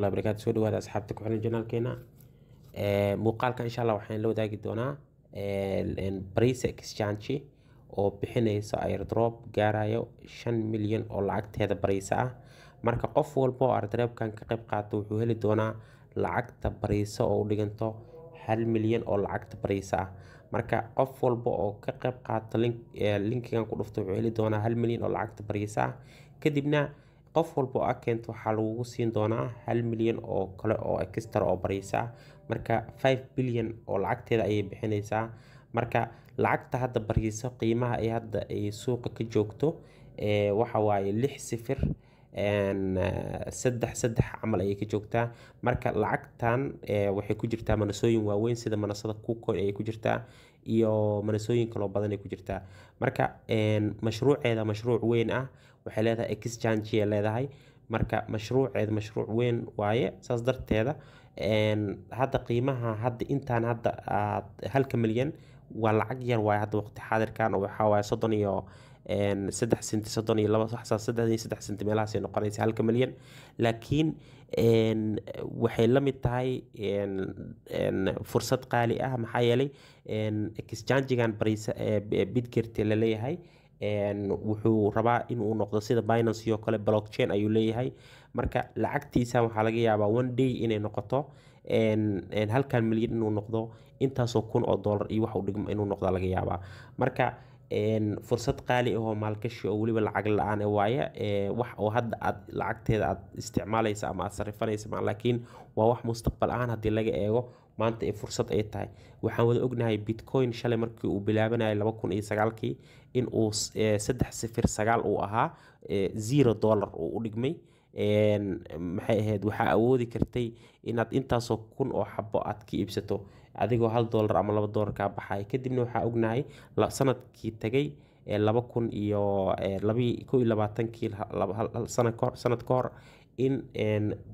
الله وبركاته. سو dhawaada asxaabta ku xiran janaalkeena muuqaalka insha Allah waxaan la wadaagi doonaa Brace Exchange oo bixinaysa airdrop gaarayo 5 milyan oo lacagteeda Brace ah. marka qof walba oo airdropkan ka qayb qaato wuxuu heli doonaa lacagta Brace oo u dhiganto 1 milyan oo lacagta Brace ah. marka qof walba oo ka qayb qaata linkigan ku dhufto wuxuu heli doonaa 1 milyan oo lacagta Brace ah. kadibna qof walba oo account waxaa lagu siin doonaa 1 milyan oo kale oo extra oo Brace ah. marka 5 bilyan oo lacagteeda ayay bixinaysaa. marka lacagta hadda Brace qiimaha ay hadda ay suuqa ka joogto waxa waaye 6 saddex camal ayay ka joogtaa. marka lacagtan waxay ku jirtaa manasooyin waaweyn sida manasada KuCoin ayay ku jirtaa iyo manasooyin kale oo badan ay ku jirtaa. marka mashruuceeda mashruuc weyn ah, waxay leedahay exchange ay leedahay. marka mashruuceeda mashruuc weyn waaye, saas darteeda hadda qiimaha hadda intaan hadda 1 milyan waa lacag yar waaye hadda waqti xaadirkan, oo waxa waaye 3 senti 3 senti meelahaas ay noqonaysaa 1 milyan. laakiin waxay la mid tahay fursad qaali ah, maxaa yeelay exchange-gan Brace Bitget la leeyahay wuxuu rabaa inuu noqdo sida Binance iyo kale blockchain ayuu leeyahay. marka lacagtiisa waxaa laga yaabaa one day inay noqoto 1 milyan inuu noqdo intaasoo kun oo dollar iyo wax u dhigmo inuu noqdo laga yaabaa. marka fursad qaali ah oo maalgashi oo waliba lacag la'aan ah waaye, wax oo hadda aad lacagteeda aad isticmaalaysa ama aad sarifanaysa, laakiin waa wax mustaqbal ahaan haddii laga eego maanta ay fursad ay tahay. waxaan wada ognahay Bitcoin shalay markii uu bilaabanayay 2009kii in uu 309 uu ahaa $0 uu u dhigmay. maxay ahayd waxaa awoodi kartay inaad intaasoo kun oo xabo aad ka iibsato adigoo $1 ama $2 ka baxay. kadibna waxaa ognahay sanadkii tagay 2021kii sanad ka hor in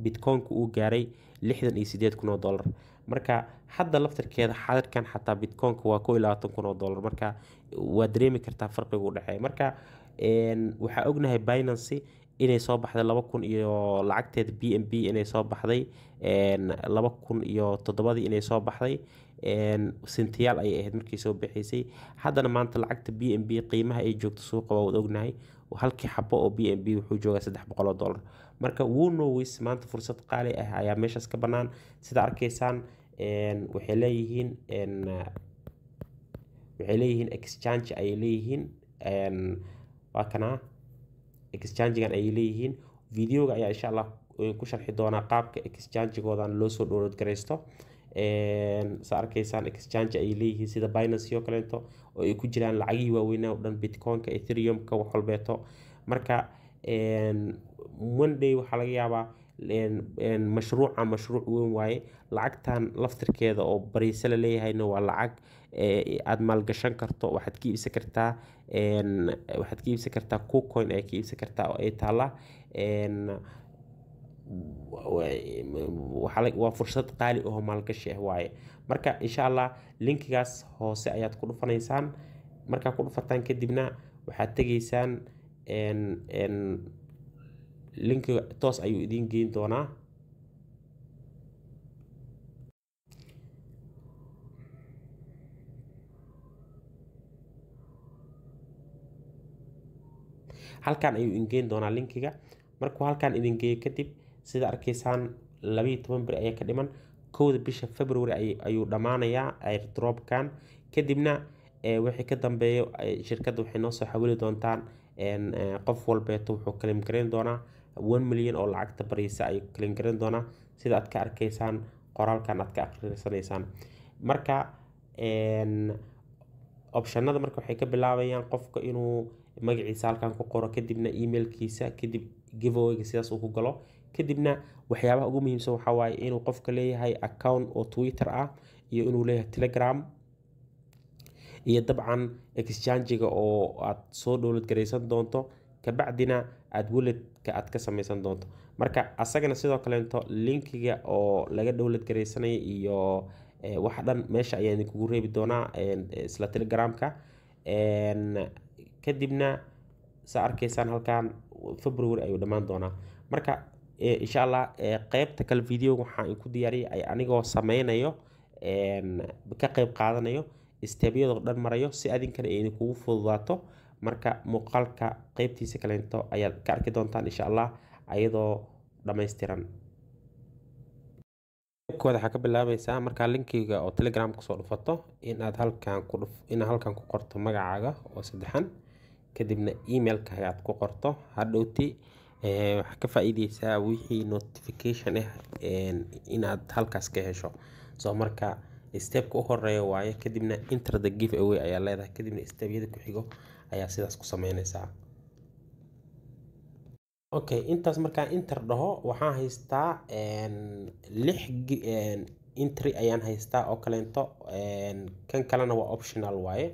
Bitcoin-ku uu gaaray $68,000. marka hadda laftirkeeda xaadirkan xataa Bitcoin-ku waa $22,000. marka waa dareemi kartaa farqiga u dhaxeeya. marka waxaa ognahay Binance inay soo baxday 2000 iyo lacagteeda BNB inay soo baxday 2007 inay soo baxday sentiyaal ay ahayd markii soo bixisay. haddana maanta lacagta BNB qiimaha ay joogto suuqa waa wada ognahay, halkii xabo oo BNB wuxuu joogaa $300. marka Woonowis maanta fursad qaali ah ayaa meeshaas ka bannaan. sida arkaysaan waxay leeyihiin exchange ay leeyihiin, waa kana exchange-gan ay leeyihiin. videoga ayaa insha Allah ku sharxi doonaa qaabka exchange-goodan loo soo download gareysto. sa arkaysaan exchange ay leeyihiin sida Binance iyo kaleeto oo ay ku jiraan lacagii waaweynaa oo dhan Bitcoin-ka, Ethereum-ka, wax walbeeto. marka Monday waxaa laga yaabaa mashruuc weyn waaye. lacagtan laftirkeeda oo Brace la leeyahayna waa lacag aad maalgashan karto. waxaad ka iibsan kartaa KuCoin ay ka iibsan kartaa oo ay taala waa fursad qaali oo maalgashi ah waaye. marka insha Allah linkigaas hoose ayaad ku dhufanaysaan. markaa ku dhufataan kadibna waxaad tegaysaan linkiga toos ayuu idin geyn doonaa. halkan ayuu idin geyn doonaa linkiga. markuu halkan idin geeyo kadib sida arkaysaan 12 bir ayaa ka dhiman, 1 bisha February ayuu dhamaanayaa airdropkan. kadibna wixii ka dambeeyo shirkadda waxay noo soo xawili doontaan qof walbeeto wuxuu claim gareyn doonaa 1 milyan oo lacagta Brace ay claim gareyn doonaa sida aad ka arkaysaan qoraalkan aad ka akhrinsanaysaan. marka optionada marka waxay ka bilaabayaan qofka inuu magaciisa halkan ku qoro, kadibna emailkiisa, kadib giveaway sidaas uu ku galo. kadibna waxyaabaha ugu muhiimsan waxaa waaye inuu qofka leeyahay account oo Twitter ah iyo inuu leeyahay Telegram iyo dabcan exchange-ga oo aad soo download gareysan doonto kabacdina aad wallet-ka aad ka samaysan doonto. marka asagana sidoo kaleeto linkiga oo laga download gareysanay iyo waxa dhan meesha ayaan idinkugu reebi doonaa isla Telegram-ka. kadibna sa arkaysaan halkan February ayuu dhamaan doonaa. marka insha allah qaybta kale video waxaan ku diyaariyay anigoo sameynayo ka qayb qaadanayo stebyada dhan marayo si adinkana ay kugu fududaato marka muuqaalka qaybtiisa kaleento ayaad ka arki doontaan insha allah ayadoo dhammaystiran. kooda waxaa ka bilaabaysaa markaa linkiga oo telegram kusoo dhufato inaad halkan ku qorto magacaaga oo saddexan kadibna emailkaaga aad ku qorto hadhowti waxaa ka faa'iideysaa wixii notification ah inaad halkaas ka hesho soo marka stepka u horeeya waaye kadibna enter the giveaway ayaa leedahay kadibna stebyada ku xigo ayaa sidaas ku sameynaysaa. okay intaas markaan enter dhaho waxaan haystaa 6 entry ayaan haystaa oo kaleento kan kalena waa optional waaye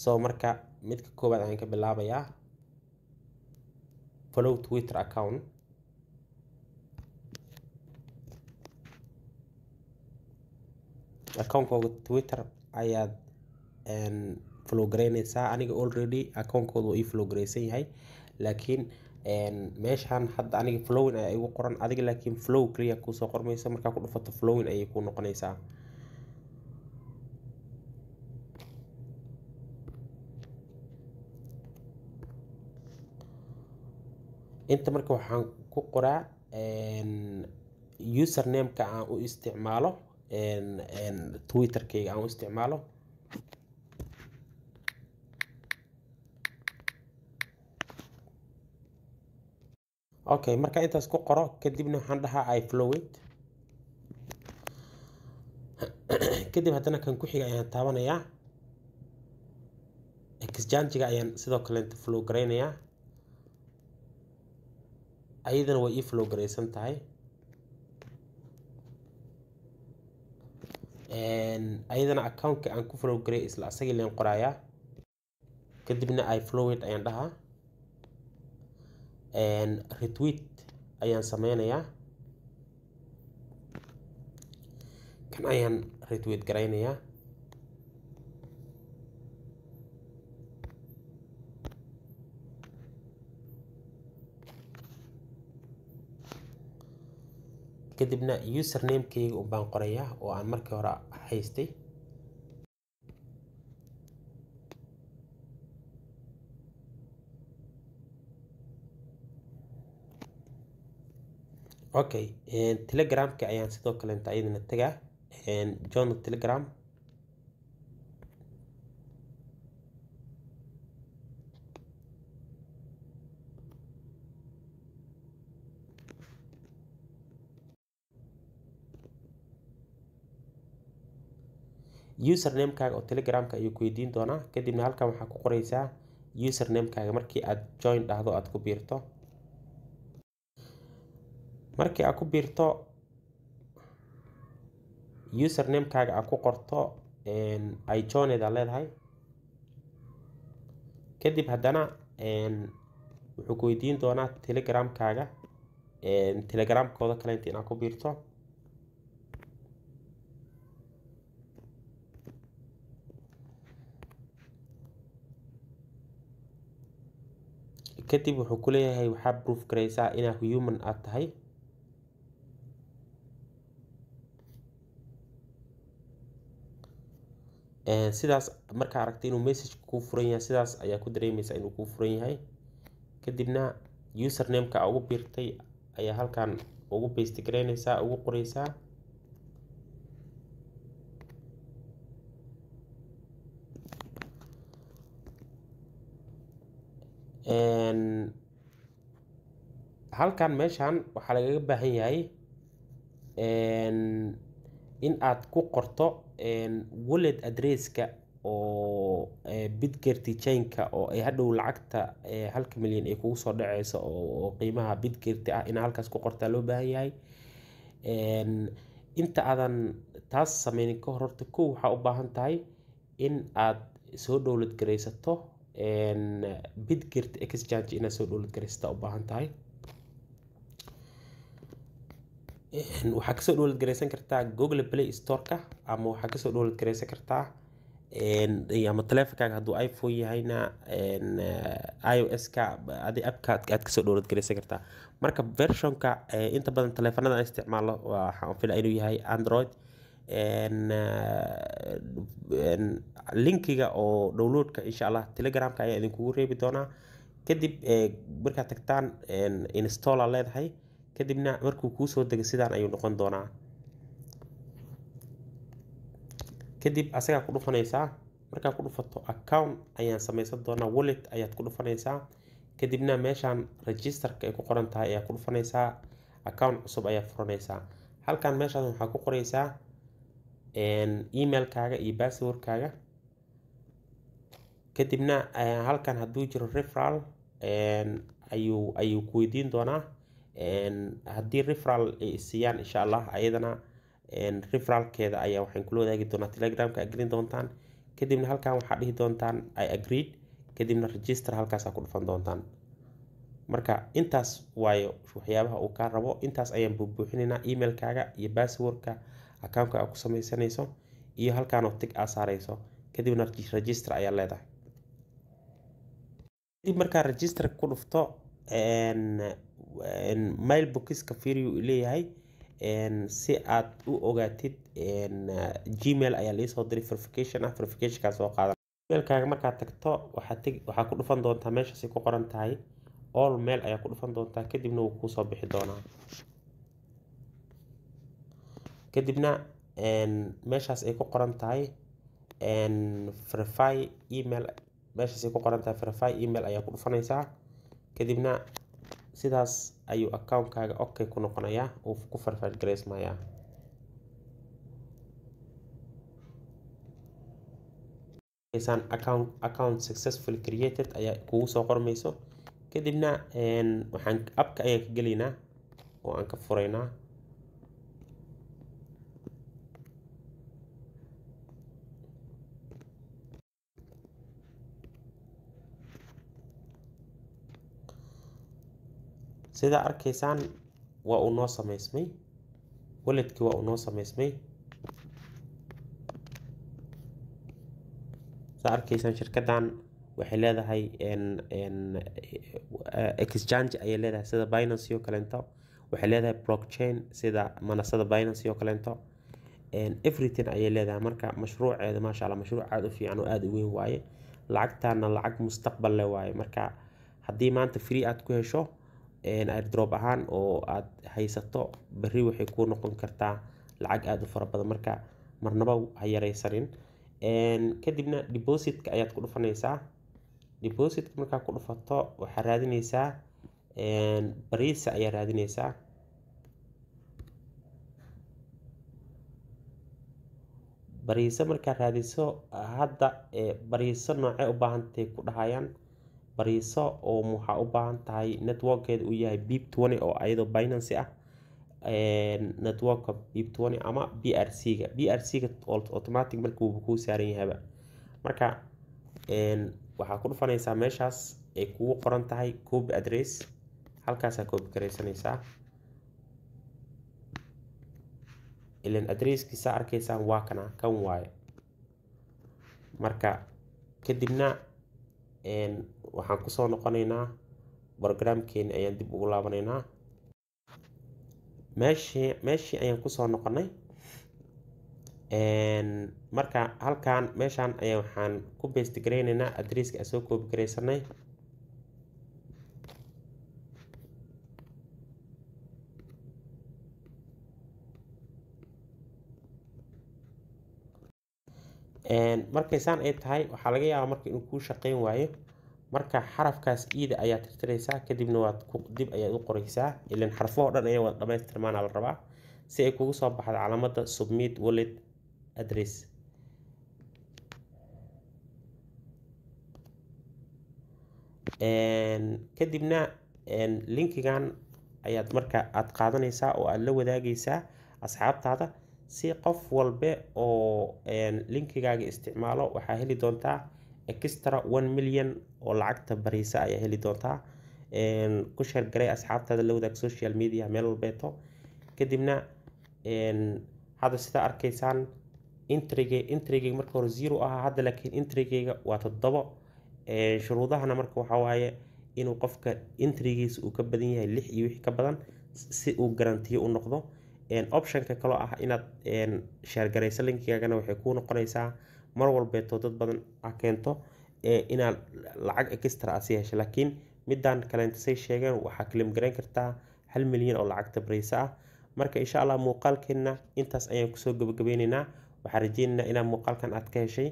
soo marka midka koobaad ayaan ka bilaabayaa follow Twitter account. account-kooda Twitter ayaad follow gareynaysaa aniga already account-kooda ii follow gareysan yahay laakiin meeshan hadda aniga following ayaa igu qoran adiga laakiin flow kaliya ku soo qormaysa markaa ku dhufato following ayay ku noqonaysaa. inta marka waxaan ku qoraa username-ka aan u isticmaalo Twitter-kayga aan u isticmaalo okay marka intaas ku qoro kadibna waxaan dhahaa I follow it kadib haddana kan ku xiga ayaan taabanayaa exchange-ga ayaan sidoo kale follow gareynayaa ayadana way ii follow gareysan tahay ayadana account-ka aan ku follow gareey isla asagii leen qorayaa kadibna I follow it ayaan dhahaa retweet ayaan sameynayaa kan ayaan retweet gareynayaa kadibna username-kayga baan qorayaa oo aan markii hore haystay okay telegram-ka ayaan sidoo kale ayadana tagaa join telegram username-kaaga oo telegram-ka ayuu ku weydiin doonaa kadibna halkan waxaa ku qoraysaa username-kaaga markii aad join dhahdo aad ku biirto markii aad ku biirto username-kaaga aad ku qorto I joined aad leedahay kadib haddana wuxuu ku weydiin doonaa telegram-kaaga telegram-kooda kale inta inaad ku biirto kadib wuxuu ku leeyahay waxaa proof gareysaa inaad human aad tahay sidaas markaa aragtay inuu message kuu furan yahay sidaas ayaa ku dareemaysaa inuu kuu furan yahay kadibna username-ka ugu biirtay ayaa halkan ugu paste gareynaysaa ugu qoraysaa halkan meeshan waxaa lagaga baahan yahay in aad ku qorto wallet address-ka oo Bitget chain-ka oo ay hadhow lacagta 1 milyan ay kugu soo dhaceyso oo qiimaha Bitget ah in halkaas ku qortaa loo baahan yahay inta aadan taas sameynin ka hor horta kow waxaa u baahan tahay in aad soo download gareysato Bitget exchange inaad soo download gareysato u baahan tahay waxaa kasoo download gareysan kartaa Google Play Store-ka ama waxaa kasoo download gareysan kartaa ama taleefankaaga hadduu iPhone yahayna iOS-ka adi appka aad kasoo download garaysan kartaa. Marka versionka inta badan taleefanada aan isticmaalo waxaan filaa inuu yahay Android. linkiga oo downloadka insha Allah Telegramka ayaa idinkugu reebi doonaa. kadib markaad tagtaan install aa leedahay, kadibna markuu kuu soo dego sidaan ayuu noqon doonaa. kadib asagaa ku dhufanaysaa. markaa ku dhufato account ayaan samaysan doonaa, wallet ayaad ku dhufanaysaa. kadibna meeshaan registerka ay ku qoran tahay ayaa ku dhufanaysaa, account cusub ayaa furanaysaa. halkan meeshaan waxaa ku qoraysaa emailkaaga iyo passwordkaaga. kadibna halkan hadduu jiro referral ayuu ku weydiin doonaa. haddii referral ay siiyaan insha Allah ayadana referralkeeda ayaa waxaan kula wadaagi doonaa Telegramka aad gelin doontaan. kadibna halkan waxaad dhihi doontaan I agreed, kadibna register halkaas ku dhufan doontaan. marka intaas waayo waxyaabaha uu ka rabo. intaas ayaan buuxinaynaa emailkaaga iyo passwordka accountka aad ku samaysanayso iyo halkaan oo tig aad saarayso, kadibna register ayaa leedahay. kadib markaa register ku dhufto mailboxka fiiriyo leeyahay si aad u ogaatid Gmail ayaa la soo diray verification ah. verificationka soo qaadan emailkaaga markaad tagto waxaa ku dhufan doontaa meeshaas ay ku qoran tahay all mail ayaa ku dhufan doontaa, kadibna wuu kuu soo bixi doonaa. kadibna meeshaas ay ku qoran tahay verify email, meeshaas ay ku qoran tahay verify email ayaa ku dhufanaysaa. kadibna sidaas ayuu accountkaaga okay ku noqonayaa oo ku verify gareysmayaa. account successfully created ayaa kugu soo qormayso. kadibna waxaan appka ayaan ka gelaynaa oo aan ka furaynaa. sida arkaysaan waa uu noo samaysmay, walletkii waa uu noo samaysmay. sida arkaysaan shirkadan waxay leedahay exchange ayay leedahay sida Binance iyo kaleento, waxay leedahay blockchain sida manasada Binance iyo kaleento, everything ayay leedahay. marka mashruuceeda ma sha Allah mashruuc aad u fiican oo aad u weyn waaye. lacagtaana lacag mustaqbal leh waaye. marka haddii maanta free aad ku hesho airdrop ahaan oo aad haysato, berri waxay ku noqon kartaa lacag aad u fara badan. marka marnaba ha yaraysanin. kadibna depositka ayaad ku dhufanaysaa. depositka markaa ku dhufato waxaa raadinaysaa bariisa ayaa raadinaysaa. bariisa markaa raadiso hadda bariiso noocee u baahantahay ku dhahayaan. bariiso oo waxaa u baahan tahay networkeeda uu yahay BIP20 oo ayadoo Binance ah. networka BIP20 ama BRC-ga. BRC-ga automatic markuu ku saaran yahay. marka waxaa ku dhufanaysaa meeshaas ay kugu qoran tahay copy address, halkaas aad copy garaysanaysaa. ilan addresskiisa arkaysaan waa kana kan waaye. marka kadibna waxaan ku soo noqonaynaa programkeena ayaan dib ugu laabanaynaa. meeshii ayaan ku soo noqonay. marka halkan meeshaan ayaa waxaan ku paste gareynaynaa addresska aan soo copy gareysanay. markay saan ay tahay waxaa laga yaabaa marka inuu kuu shaqeyn waayo. marka xarafkaas iida ayaa tirtiraysaa, kadibna waad dib ayaad u qoraysaa. ilan xarfo dhan ayaa wada dhamaystirmaana la rabaa si ay kugu soo baxdo calaamadda submit wallet address. kadibna linkigan ayaad marka aad qaadanaysaa oo aad la wadaagaysaa asxaabtaada. si qof walba oo linkigaaga isticmaalo waxaa heli doontaa extra 1 million oo lacagta bariisa ayaa heli doontaa. ku share garay asxaabtaada, la wadaag social media meel walbeeto. kadibna hadda sida arkaysaan intrigayga marka hore 0 ahaa hadda laakiin intrigayga waa 7. shuruudahana marka waxaa waaye inuu qofka intrigiisa uu ka badan yahay 6 iyo wixii ka badan si uu garantiyo u noqdo. optionka kaloo ah inaad share garayso linkigaagana waxay kuu noqonaysaa mar walbeeto dad badan keento inaad lacag extra ah sii hesho. laakiin midaan kaleenta say sheegeen waxaa claim garayn kartaa 1 milyan oo lacagta Brisa ah. marka insha Allah muuqaalkeena intaas ayaan kusoo gabagabeynaynaa. waxaan rajeynaynaa inaad muuqaalkan aad ka heshay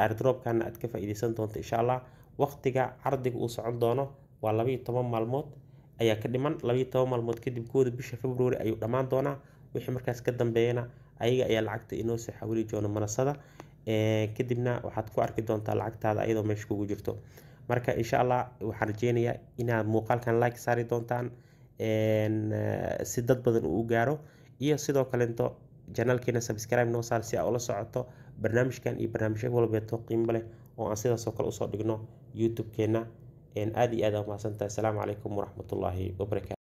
airdropkan aad ka faa'iideysan doonto insha Allah. waqtiga cardiga uu socon doono waa 12 maalmood ayaa ka dhiman. 12 maalmood kadib kooda bisha February ayuu dhamaan doonaa. wixii markaas ka dambeeyana ayaga ayaa lacagta inoo soo xawili doona manasada kadibna waxaad ku arki doontaa lacagtaada ayadoo meesha kugu jirto. marka insha Allah waxaan rajeynayaa inaad muuqaalkan like saari doontaan si dad badan uu gaaro, iyo sidoo kaleento channelkeena subscribe noo saar si aad ula socoto barnaamijkan iyo barnaamijyo walbeeto qiimo leh oo aan sidaas oo kale usoo dhigno YouTube-keena. aad iyo aad u mahadsantahay. Assalaamu calaykum waraxmatullaahi wabarakaatuh.